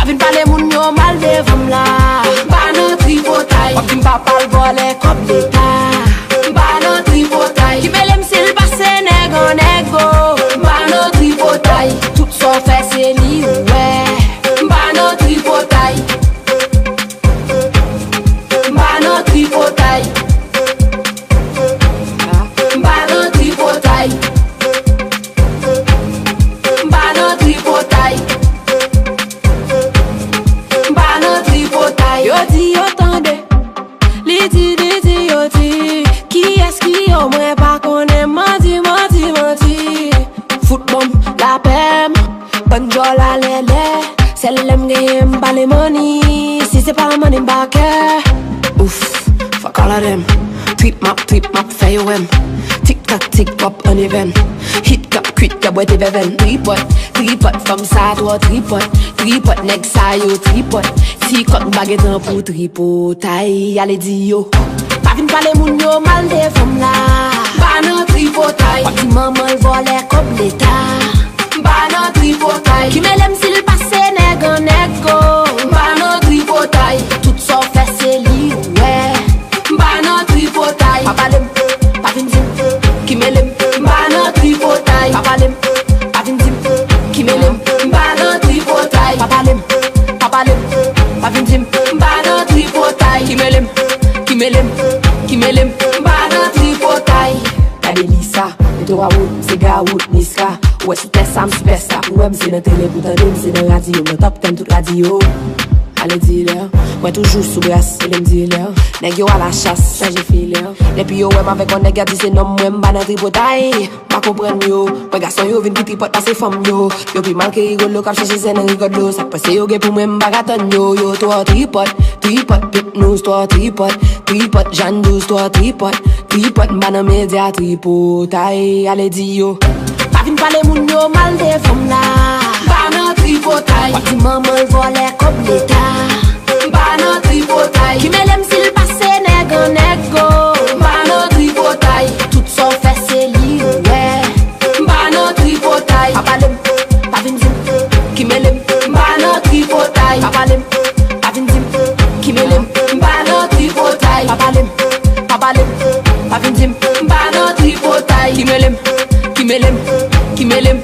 vin parler moun yo mal devant là. Ba nan tripotaille. Wap din pa pal vole kop l'État. Ba nan tripotaille. Ki belem sil passe nego nego. Ba nan tripotaille. Tout so fait c'est li ouais. Ba nan tripotaille. Ba nan tripotaille. Ba nan tripotaille. Ba nan tripotaille. Ba nan tripotaille. Yo di yo tande. Li di yo di. Qui est-ce qui au moins pas connaît menti. Football la pem. Bonjour la lele. Celle l'aime game pas les money. Si c'est pas money back. Ouf, fuck all of them. Tweet map, fais yo em. Tic pop on even. Hit cap, quit ya boy te beven. Tripod from side to tripod next side yo tripod. Si kot baguette pour tripotaille. Allez di yo. Pa vin parler moun yo mal de femme là. Ba nan tripotaille. Wap di maman vole comme l'État. Ba nan tripotaille. Ki melem sil passe nego nego. Ba nan tripotaille. Tout so fait c'est li ouais. Ba nan tripotaille. Pa palem, pa vin dim. Ki melem. Ba nan tripotaille. Pa palem, pa vin dim. Ki melem. Ba nan tripotaille. Pa palem, pa vin dim. Ba nan tripotaille. Ki melem. Ba nan tripotaille. Kade Lisa, neto wa wout, se ga wout, niska. Ouè c'était Sam Superstar. Ouè m'se nan télé pou tande, m'se nan radio. Nan top 10 tout radio. Allez dealer, moi toujours sous brasse, et me dealer. Nèg yo à la chasse, changer filer. Et puis yo ouais avec on nèg a dit c'est non moi m'ba nan tripotaille. Pas comprendre yo, moi garçon yo vinn qui tripote passer femme yo. Yo pi mal que rigolo cap chercher c'est nan rigolo. Ça passe yo gen pour moi m'ba gâton yo. Yo toi tripote, pip nous toi tripote, Jeanne 12 toi tripote, m'ba nan média tripotaille. Allez di yo. Pa vin parler moun yo mal de femme là. Ba nan tripotaille. Wap di maman vole comme l'État. Ba nan tripotaille. Ki melem sil passe nego nego. Ba nan tripotaille. Tout so fait c'est li ouais. Ba nan tripotaille. Pa palem, pa vin dim. Ki melem. Ba nan tripotaille. Pa palem, pa vin dim. Ki melem. Ba nan tripotaille. Pa palem, pa vin dim. Ba nan tripotaille. Ki melem.